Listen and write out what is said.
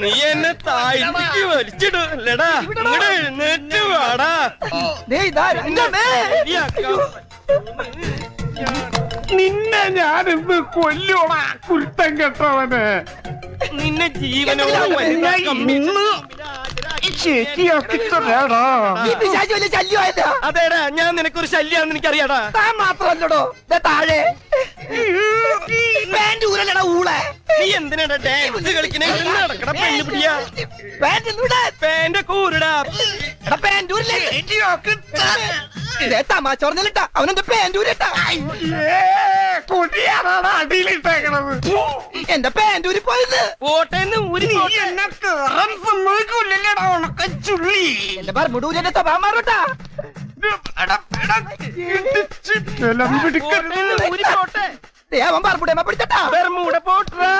നീ എന്നെ താഴ്ത്തിക്ക് വലിച്ചിടൂല്ലടാ. ഇവിടെ എഴുന്നേറ്റ് വാടാ. നിന്നെ ഞാനിന്ന് കൊല്ലോടാ കുരുത്തം കെട്ടവന്. നിന്നെ ജീവനോട് അതേടാ, ഞാൻ നിനക്കൊരു ശല്യാണെന്ന് എനിക്കറിയാടാ. മാത്രല്ലടോ താഴെ നീ എന്തിനാടാ ഡാൻസ് കളിക്കണേ? നടക്കട പെണ്ണു പിടിയാ. പാന്റെ കൂരടാ. തമാശ പറഞ്ഞിട്ടാ അവനെന്റെ പാൻറ്റൂരിട്ടാ. കൊടിയാണാണ് അടിയിലിട്ടേക്കണത്. എന്റെ പാൻറ്റൂരി പോയത് ഓട്ടേന്ന് ഊരി എന്നെ കേറാൻ സമ്മതിക്കൂല്ലല്ലേടാ ഉണക്കച്ചുള്ളി. എന്റെ പറമ്പൂരിന്റെ സ്വഭാവം മാറൂട്ടാ. ഊരി പോട്ടെ. അവൻ പറമ്പൂടെ പിടിച്ചട്ടാ. പോട്ടാ.